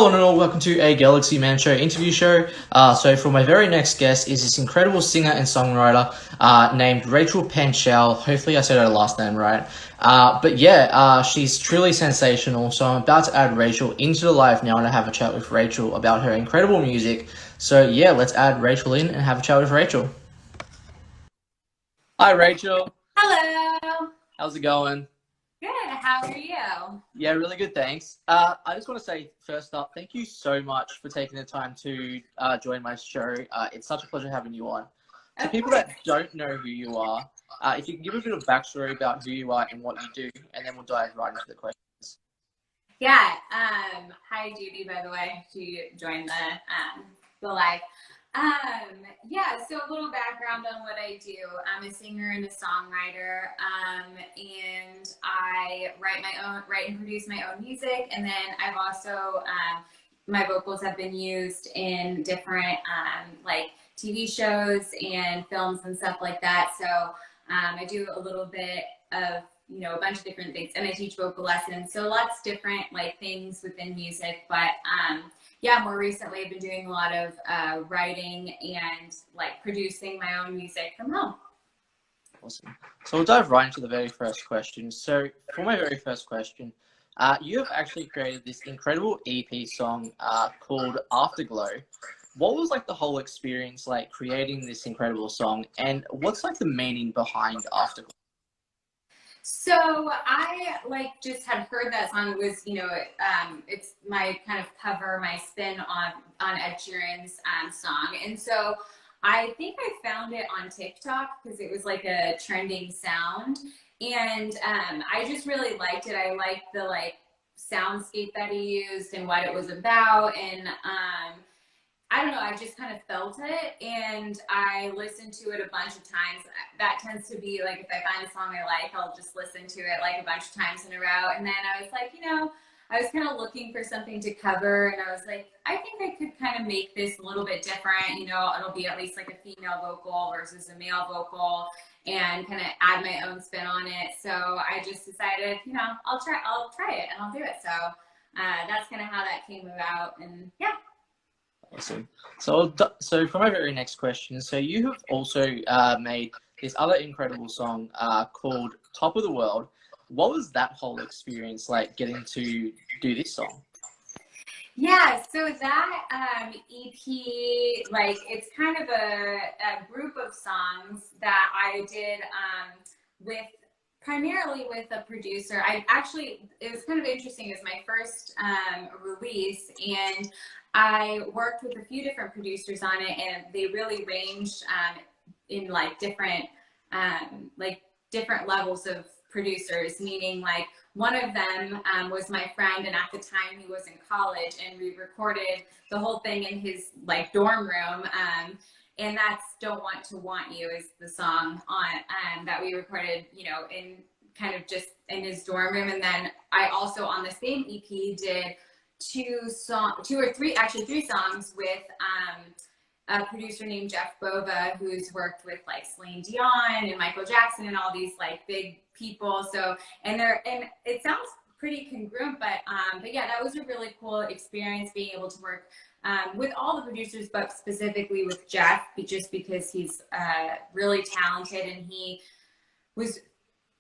Hello and all, welcome to a Galaxy Man Show interview show. So for my very next guest is this incredible singer and songwriter named Rachel Panchal. Hopefully I said her last name right. She's truly sensational. So I'm about to add Rachel into the live now and have a chat with Rachel about her incredible music. So yeah, let's add Rachel in and have a chat with Rachel. Hi Rachel. Hello. How's it going? Good. How are you? Yeah, really good, thanks. I just want to say, first up, thank you so much for taking the time to join my show. It's such a pleasure having you on. To people that don't know who you are, if you can give a bit of backstory about who you are and what you do, and then we'll dive right into the questions. Yeah. Hi, Judy, by the way. She joined the live. So a little background on what I do. I'm a singer and a songwriter, and I write and produce my own music. And then I've also, my vocals have been used in different, like TV shows and films and stuff like that. So, I do a little bit of, a bunch of different things, and I teach vocal lessons. So lots of different like things within music, but, more recently I've been doing a lot of writing and like producing my own music from home. Awesome. So we'll dive right into the very first question. So for my very first question, you have actually created this incredible EP song called Afterglow. What was like the whole experience like creating this incredible song, and what's like the meaning behind Afterglow? So I just had heard that song. It was, it's my kind of cover, my spin on Ed Sheeran's song. And so I think I found it on TikTok because it was like a trending sound. And I just really liked it. I liked the like soundscape that he used and what it was about. And I don't know, I just kind of felt it, and I listened to it a bunch of times. That tends to be like, if I find a song I like, I'll just listen to it like a bunch of times in a row. And then I was like, I was kind of looking for something to cover, and I was like, I think I could kind of make this a little bit different. It'll be at least like a female vocal versus a male vocal, and kind of add my own spin on it. So I just decided, I'll try it and I'll do it. So that's kind of how that came about, and yeah. Awesome. So for my very next question, so you have also made this other incredible song called Top of the World. What was that whole experience like, getting to do this song? Yeah, so that EP, like, it's kind of a group of songs that I did primarily with a producer. It was kind of interesting. It was my first release, and I worked with a few different producers on it, and they really ranged in like different levels of producers, meaning like one of them was my friend, and at the time he was in college, and we recorded the whole thing in his like dorm room. And that's Don't Want to Want You is the song on that we recorded, in kind of just in his dorm room. And then I also on the same EP did three songs with a producer named Jeff Bova, who's worked with like Celine Dion and Michael Jackson and all these like big people. So and it sounds pretty congruent, but yeah, that was a really cool experience being able to work with all the producers, but specifically with Jeff, just because he's really talented, and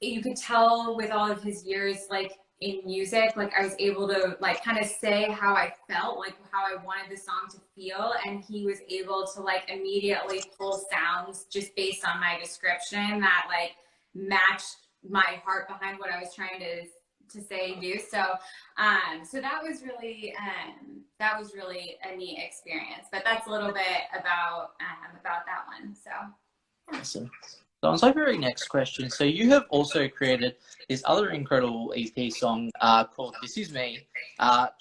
you could tell with all of his years like in music, like I was able to like kind of say how I felt, like how I wanted the song to feel, and he was able to like immediately pull sounds just based on my description that like matched my heart behind what I was trying to say and do. So so that was really a neat experience. But that's a little bit about that one. So awesome. So on to my very next question. So you have also created this other incredible EP song called This Is Me. What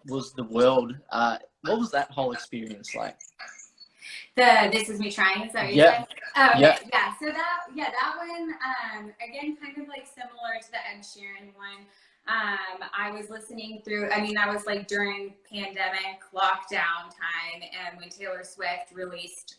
was the world? What was that whole experience like? This Is Me Trying, is that what you said? Oh, okay. Yeah. So that one, again, kind of like similar to the Ed Sheeran one. I was listening through, that was like during pandemic lockdown time, and when Taylor Swift released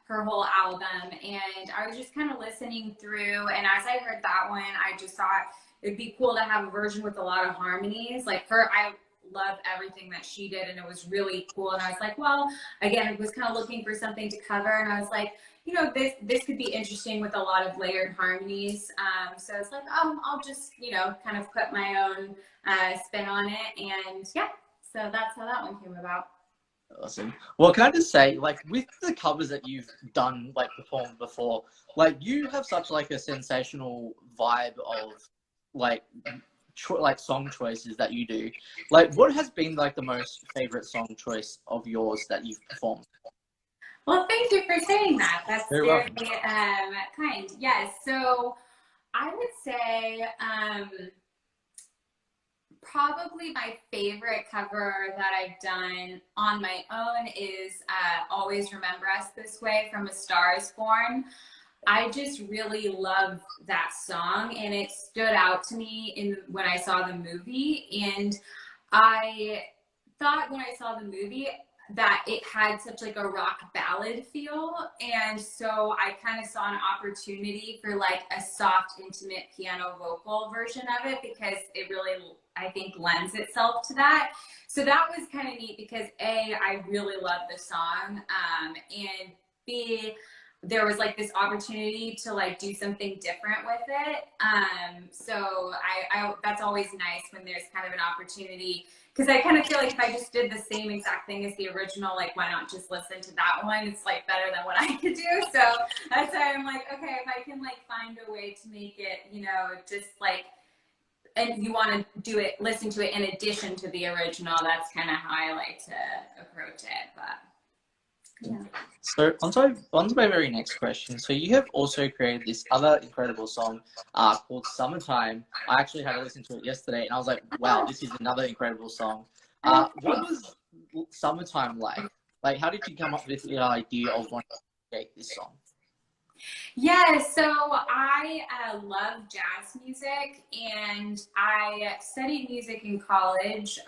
her whole album, and I was just kind of listening through, and as I heard that one, I just thought it'd be cool to have a version with a lot of harmonies. Like her, I love everything that she did, and it was really cool. And I was like, well, again, I was kind of looking for something to cover, and I was like, you know, this could be interesting with a lot of layered harmonies. So it's like, oh, I'll just, you know, kind of put my own spin on it, and yeah, so that's how that one came about. Awesome. Well, can I just say, like, with the covers that you've done, like, performed before, like, you have such, like, a sensational vibe of, like, like, song choices that you do. Like, what has been, like, the most favorite song choice of yours that you've performed? Well, thank you for saying that. That's Very very welcome. kind. Yes. So I would say probably my favorite cover that I've done on my own is Always Remember Us This Way from A Star Is Born. I just really love that song, and it stood out to me when I saw the movie. And I thought when I saw the movie that it had such like a rock ballad feel, and so I kind of saw an opportunity for like a soft, intimate piano vocal version of it, because it really, I think, lends itself to that. So that was kind of neat because A, I really love the song, and B, there was like this opportunity to like do something different with it. So I that's always nice when there's kind of an opportunity, because I kind of feel like if I just did the same exact thing as the original, like why not just listen to that one? It's like better than what I could do. So that's why I'm like, okay, if I can like find a way to make it, you know, just like, and you want to do it, listen to it in addition to the original, that's kind of how I like to approach it. But yeah. So, on to my very next question. So, you have also created this other incredible song called Summertime. I actually had to listen to it yesterday, and I was like, wow, this is another incredible song. What was Summertime like? Like, how did you come up with the idea of wanting to create this song? Yeah, so I love jazz music, and I studied music in college,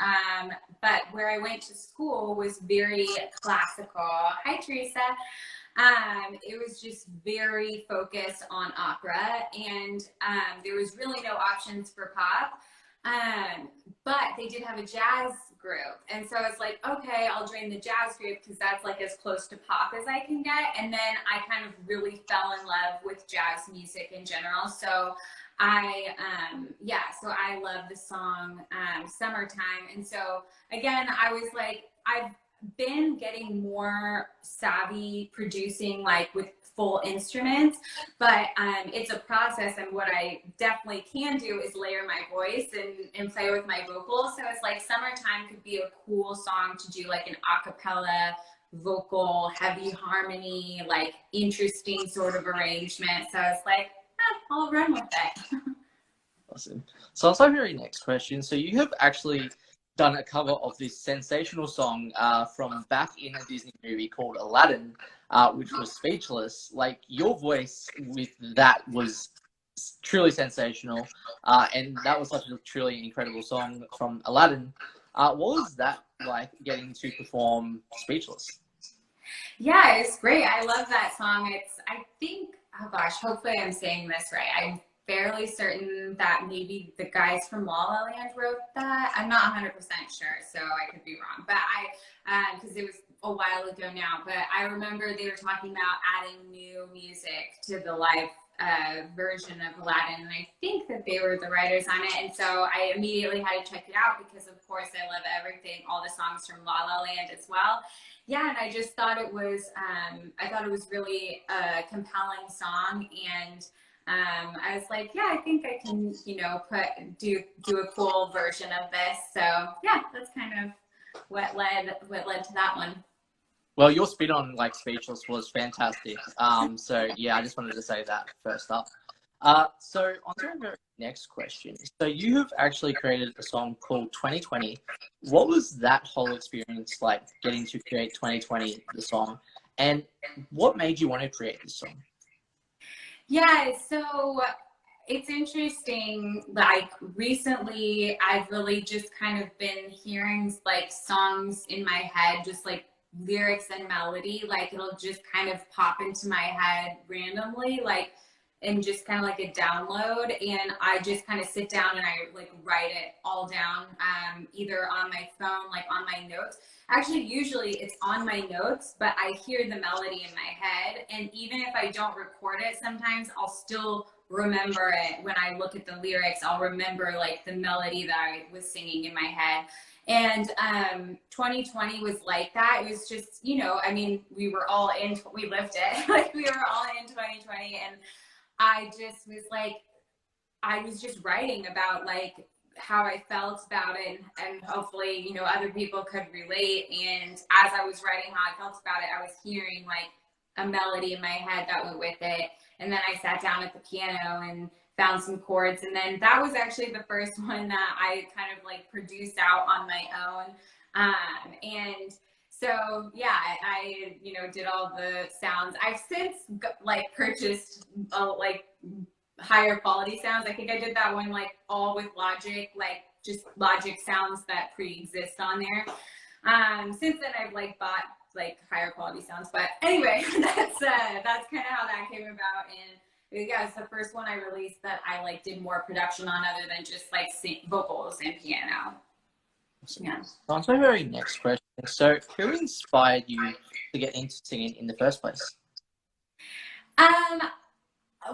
but where I went to school was very classical. Hi, Teresa. It was just very focused on opera, and there was really no options for pop. But they did have a jazz group, and so it's like, okay, I'll join the jazz group because that's like as close to pop as I can get. And then I kind of really fell in love with jazz music in general. So so I love the song Summertime. And so again, I was like, I've been getting more savvy producing like with full instruments, but it's a process, and what I definitely can do is layer my voice and play with my vocals. So it's like Summertime could be a cool song to do like an a cappella vocal heavy harmony, like interesting sort of arrangement. So it's like, I'll run with it. Awesome. So, on to my very next question. So, you have actually done a cover of this sensational song from back in a Disney movie called Aladdin, which was Speechless. Like, your voice with that was truly sensational, and that was such a truly incredible song from Aladdin. What was that like, getting to perform Speechless? Yeah, it's great. I love that song. I think, oh gosh, hopefully I'm saying this right. I'm fairly certain that maybe the guys from La La Land wrote that. I'm not 100% sure, so I could be wrong. But because it was a while ago now, but I remember they were talking about adding new music to the live version of Aladdin, and I think that they were the writers on it. And so I immediately had to check it out because, of course, I love everything, all the songs from La La Land as well. Yeah, and I just thought it was, I thought it was really a compelling song, and I was like, yeah, I think I can, you know, do a cool version of this. So yeah, that's kind of what led to that one. Well, your spin on like Speechless was fantastic. So yeah, I just wanted to say that first up. So on to our very next question. So you have actually created a song called 2020. What was that whole experience like, getting to create 2020, the song? And what made you want to create this song? Yeah, so it's interesting. Like recently, I've really just kind of been hearing like songs in my head, just like lyrics and melody. Like it'll just kind of pop into my head randomly. Like and just kind of like a download, and I just kind of sit down and I like write it all down, either on my phone, like on my notes. Actually, usually it's on my notes, but I hear the melody in my head, and even if I don't record it, sometimes I'll still remember it. When I look at the lyrics, I'll remember like the melody that I was singing in my head. And 2020 was like that. It was just, you know, I mean, we were all in, we lived it. Like we were all in 2020, and I just was like, I was just writing about like how I felt about it, and hopefully, you know, other people could relate. And as I was writing how I felt about it, I was hearing like a melody in my head that went with it. And then I sat down at the piano and found some chords. And then that was actually the first one that I kind of like produced out on my own. And so, yeah, I, you know, did all the sounds. I've since like purchased like higher quality sounds. I think I did that one like all with Logic, like just Logic sounds that pre-exist on there. Since then I've like bought like higher quality sounds, but anyway, that's kind of how that came about. And yeah, it's the first one I released that I like did more production on, other than just like vocals and piano. Yeah. On to my very next question. So, who inspired you to get into singing in the first place?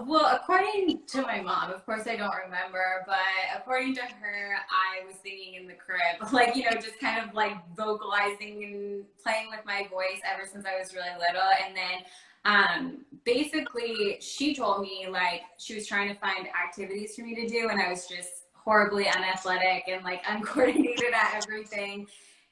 Well, according to my mom, of course I don't remember, but according to her, I was singing in the crib, like, you know, just kind of like vocalizing and playing with my voice ever since I was really little. And then basically she told me like she was trying to find activities for me to do, and I was just horribly unathletic and like uncoordinated at everything.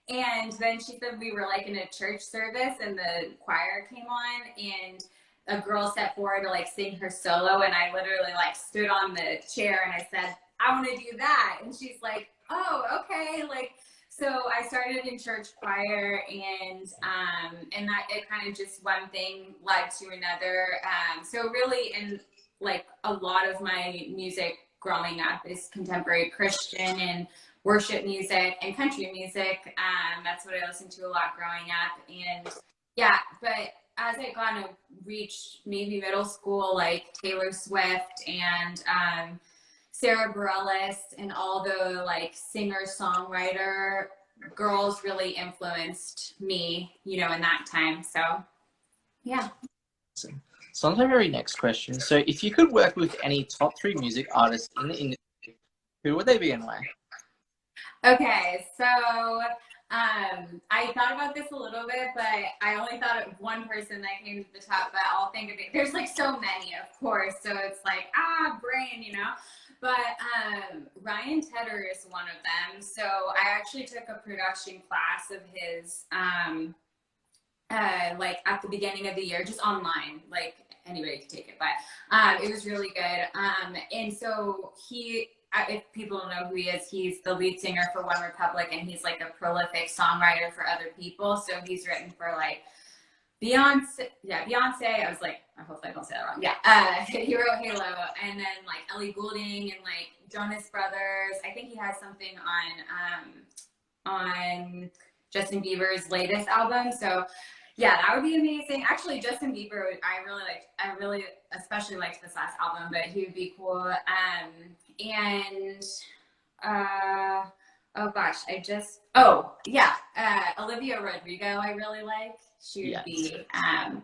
And then she said we were like in a church service and the choir came on, and a girl stepped forward to like sing her solo, and I literally like stood on the chair and I said, I want to do that. And she's like, oh, okay. Like, so I started in church choir, and that it kind of just one thing led to another. So really, in like a lot of my music growing up is contemporary Christian and worship music and country music. That's what I listened to a lot growing up. And yeah, but as I got to reach maybe middle school, like Taylor Swift and Sarah Bareilles and all the like singer-songwriter girls really influenced me, you know, in that time. So, yeah. So on to my very next question. So, if you could work with any top 3 music artists in the industry, who would they be and why? Okay, so I thought about this a little bit, but I only thought of one person that came to the top, but I'll think of it. There's like so many, of course, so it's like, brain, you know? But Ryan Tedder is one of them. So I actually took a production class of his like at the beginning of the year, just online, like anybody could take it, but it was really good. And so if people don't know who he is, he's the lead singer for One Republic, and he's like a prolific songwriter for other people. So he's written for like Beyonce. I was like, I hope I don't say that wrong. Yeah. He wrote Halo, and then like Ellie Goulding and like Jonas Brothers. I think he has something on Justin Bieber's latest album. So yeah, that would be amazing. Actually, Justin Bieber, I really especially liked this last album, but he would be cool. Oh gosh, Olivia Rodrigo, I really like. She would be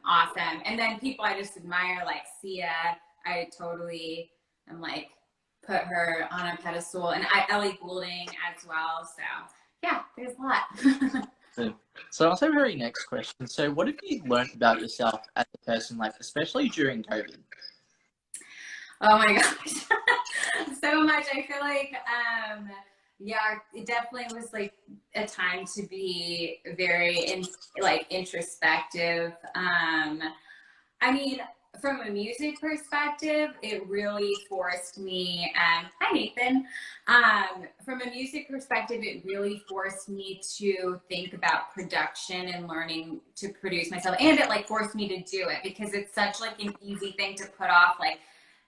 awesome. And then people I just admire, like Sia, am like, put her on a pedestal, and Ellie Goulding as well. So yeah, there's a lot. So I'll say my very next question. So what have you learned about yourself as a person, like especially during COVID? Oh my gosh, so much. I feel like, it definitely was like a time to be very introspective. I mean, from a music perspective, it really forced me, hi Nathan. From a music perspective, it really forced me to think about production and learning to produce myself. And it like forced me to do it, because it's such like an easy thing to put off, like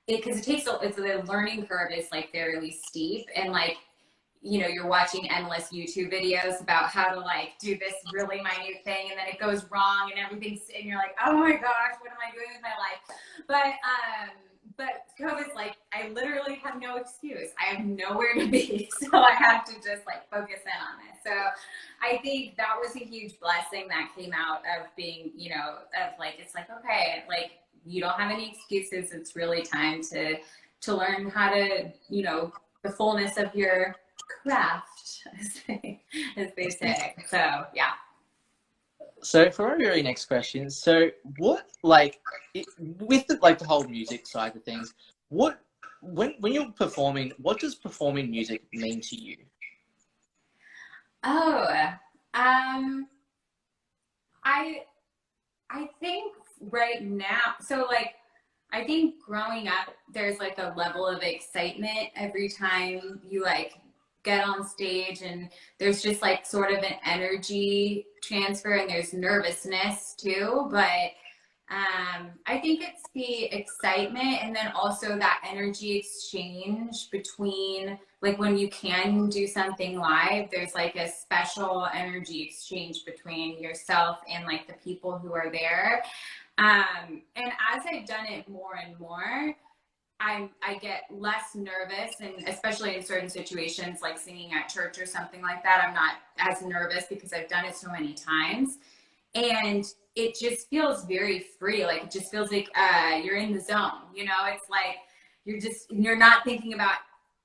because the learning curve is like fairly steep, and like, you know, you're watching endless YouTube videos about how to like do this really minute thing, and then it goes wrong and everything's, and you're like, oh my gosh, what am I doing with my life? but COVID's like, I literally have no excuse. I have nowhere to be. So I have to just like focus in on this. So I think that was a huge blessing that came out of being, you know, of like, it's like, okay, like you don't have any excuses. It's really time to learn how to, you know, the fullness of your craft, as they say. So yeah. So for our very next question, so what like with the whole music side of things, what when you're performing, what does performing music mean to you? Oh, um, I I think right now, so like I think growing up, there's like a level of excitement every time you like get on stage, and there's just like sort of an energy transfer, and there's nervousness too. But I think it's the excitement, and then also that energy exchange between like when you can do something live, there's like a special energy exchange between yourself and like the people who are there. And as I've done it more and more, I get less nervous, and especially in certain situations like singing at church or something like that, I'm not as nervous because I've done it so many times. And it just feels very free. Like it just feels like you're in the zone. You know, it's like you're not thinking about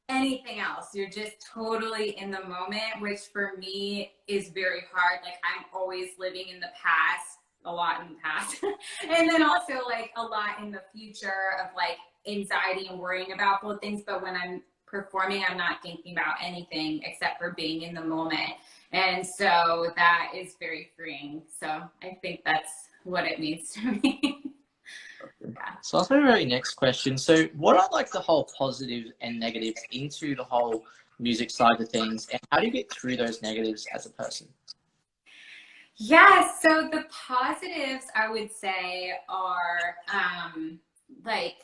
anything else. You're just totally in the moment, which for me is very hard. Like I'm always living in the past, a lot in the past, and then also like a lot in the future of like anxiety and worrying about both things. But when I'm performing, I'm not thinking about anything except for being in the moment. And so that is very freeing. So I think that's what it means to me. Yeah. So that's my very next question. So what are like the whole positives and negatives into the whole music side of things, and how do you get through those negatives as a person? Yeah, so the positives I would say are like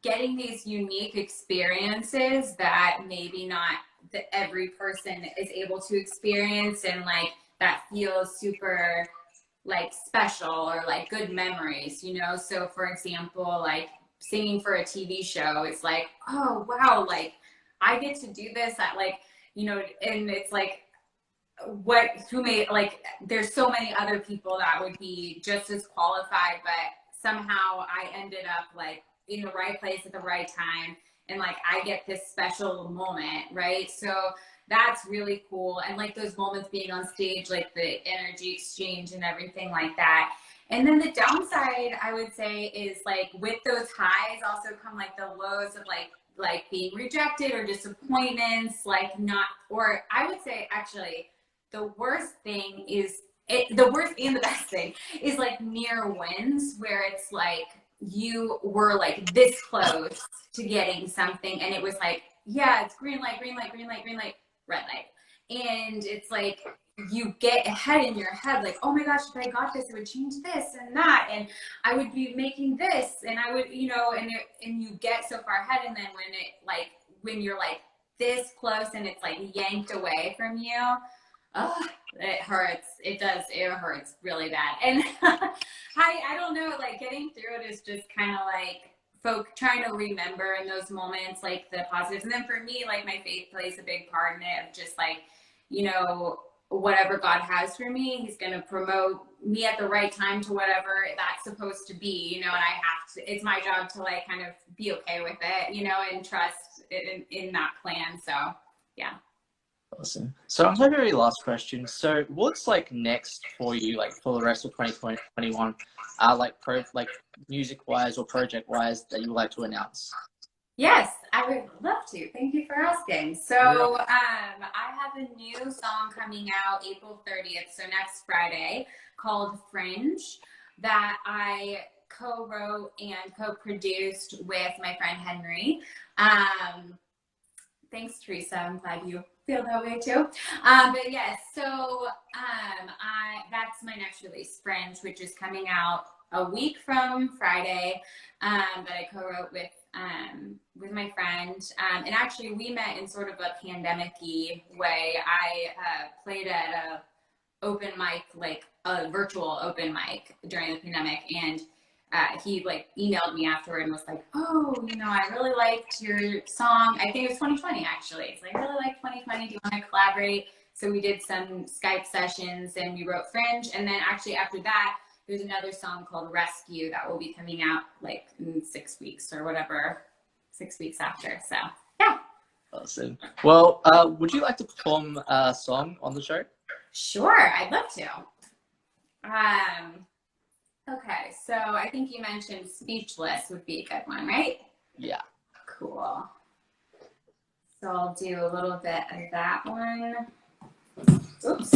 getting these unique experiences that maybe not that every person is able to experience, and like that feels super like special, or like good memories, you know? So for example, like singing for a TV show, it's like, oh wow, like I get to do this at like, you know, and it's like what who made like there's so many other people that would be just as qualified, but somehow I ended up like in the right place at the right time, and like I get this special moment, right? So that's really cool. And like those moments being on stage, like the energy exchange and everything like that. And then the downside I would say is like with those highs also come like the lows of like being rejected or disappointments, like not, or I would say actually the worst thing is the worst and the best thing is like near wins, where it's like you were like this close to getting something, and it was like, yeah, it's green light, green light, green light, green light, red light. And it's like you get ahead in your head, like, oh my gosh, if I got this, it would change this and that, and I would be making this, and I would, you know, and you get so far ahead, and then when you're like this close and it's like yanked away from you, oh, it hurts. It does. It hurts really bad. And I don't know, like getting through it is just kind of like folk trying to remember in those moments, like the positives. And then for me, like my faith plays a big part in it, of just like, you know, whatever God has for me, he's going to promote me at the right time to whatever that's supposed to be, you know, and I have to, it's my job to like kind of be okay with it, you know, and trust in that plan. So yeah. Awesome. So on my very last question, so what's like next for you, like for the rest of 2021, like music wise or project wise that you would like to announce? Yes, I would love to. Thank you for asking. So, I have a new song coming out April 30th, so next Friday, called Fringe, that I co-wrote and co-produced with my friend Henry. Thanks, Teresa. I'm glad you feel that way too. But yes, so that's my next release, Fringe, which is coming out a week from Friday. That I co-wrote with my friend. And actually, we met in sort of a pandemic-y way. I played at a open mic, like a virtual open mic during the pandemic, and he like emailed me afterward and was like, oh, I really liked your song. I think it was 2020 actually. It's like, I really like 2020. Do you want to collaborate? So we did some Skype sessions and we wrote Fringe. And then actually after that, there's another song called Rescue that will be coming out like in 6 weeks or whatever, 6 weeks after. So yeah. Awesome. Well, would you like to perform a song on the show? Sure, I'd love to. Okay, so I think you mentioned Speechless would be a good one, right? Yeah. Cool. So I'll do a little bit of that one. Oops.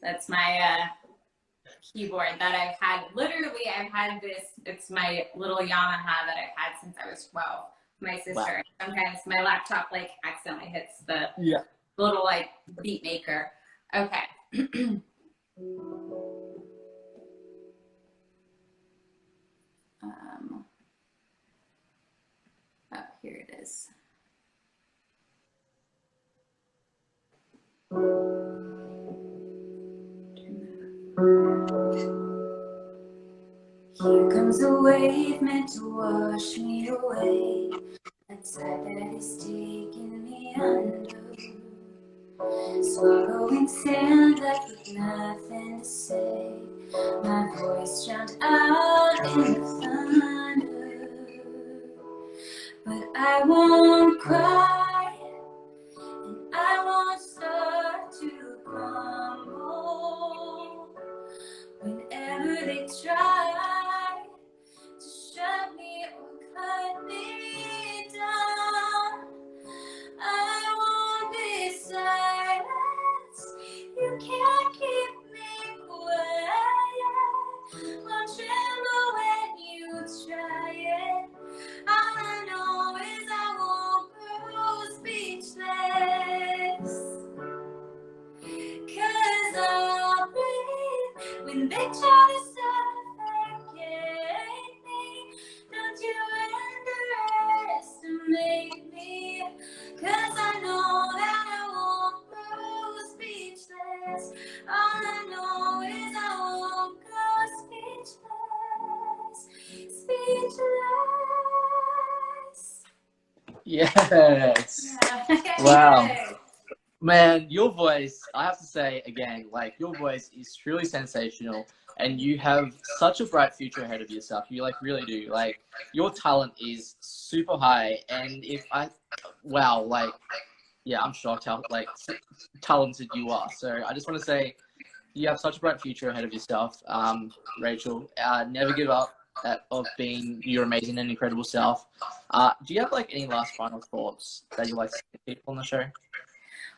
That's my keyboard that I've had. Literally, I've had this. It's my little Yamaha that I've had since I was 12. My sister. Wow. Sometimes my laptop like accidentally hits the little like beat maker. Okay. Oh, here it is. Here comes a wave meant to wash me away, a tide that is taking me under. Swallowing sand left with nothing to say, my voice drowned out in the thunder. But I won't cry, and I won't start to crumble. Whenever they try to shut me or cut me down, I won't be silenced. You can't keep me quiet. I'll tremble when you try it. All I know is I won't grow speechless. 'Cause I'll breathe when they try to suffocate me. Don't you underestimate me, 'cause I know that I won't grow speechless. All I know is I won't grow speechless. Speechless. Yes. Yeah. Wow. Man, your voice, I have to say again, like your voice is truly sensational and you have such a bright future ahead of yourself. You like really do. Like your talent is super high and wow, like, yeah, I'm shocked how like talented you are. So I just want to say you have such a bright future ahead of yourself, Rachel. Never give up of being your amazing and incredible self. Do you have like any last final thoughts that you like to say to people on the show?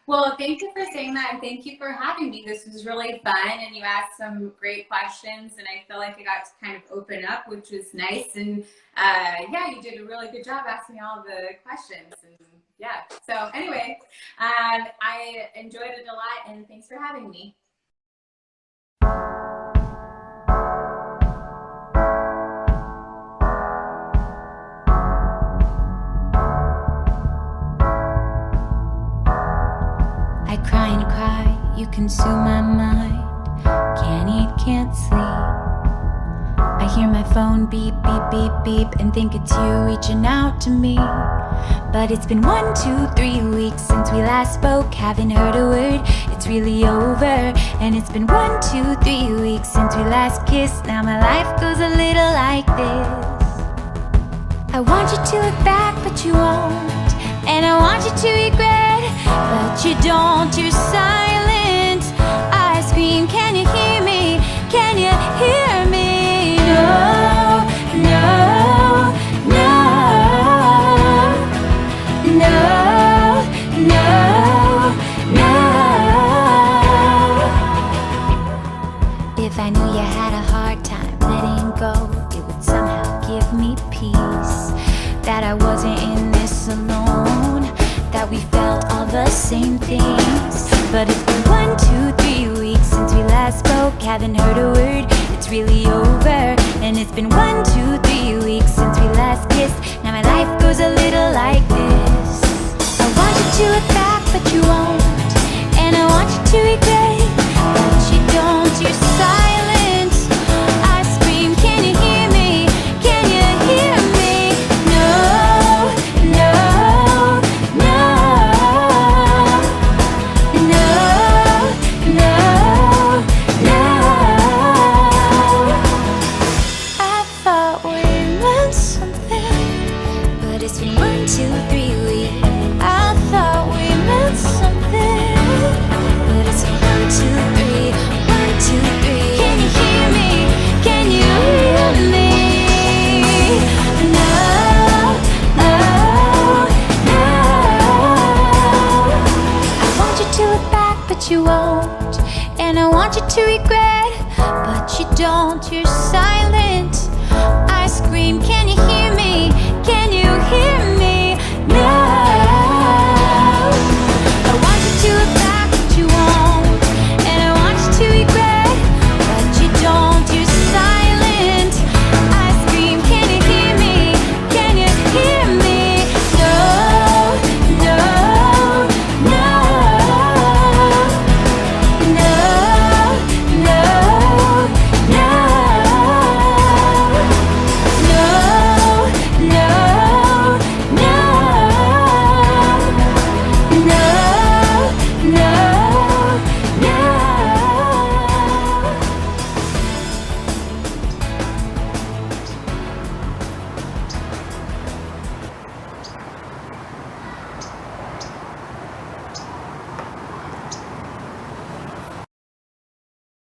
Well, thank you for saying that, and thank you for having me. This was really fun, and you asked some great questions, and I feel like I got to kind of open up, which was nice. And yeah, you did a really good job asking all the questions. And yeah, so anyway, I enjoyed it a lot, and thanks for having me. Cry and cry, you consume my mind. Can't eat, can't sleep. I hear my phone beep, beep, beep, beep, and think it's you reaching out to me. But it's been 1, 2, 3 weeks since we last spoke. Haven't heard a word, it's really over. And it's been 1, 2, 3 weeks since we last kissed. Now my life goes a little like this. I want you to look back, but you won't. And I want you to regret, but you don't. You're silent. I scream, can you hear me? Can you hear me? No, no, no, no, no, no. If I knew you had a hard time letting go, it would somehow give me peace. That I wasn't in this alone, that we felt all the same things. But it's been 1, 2, 3 weeks since we last spoke. Haven't heard a word, it's really over. And it's been 1, 2, 3 weeks since we last kissed. Now my life goes a little like this. I want you to look back, but you won't. And I want you to regret, but you don't. You're silent. that you won't, and I want you to regret, but you don't. You're silent. I scream, can you hear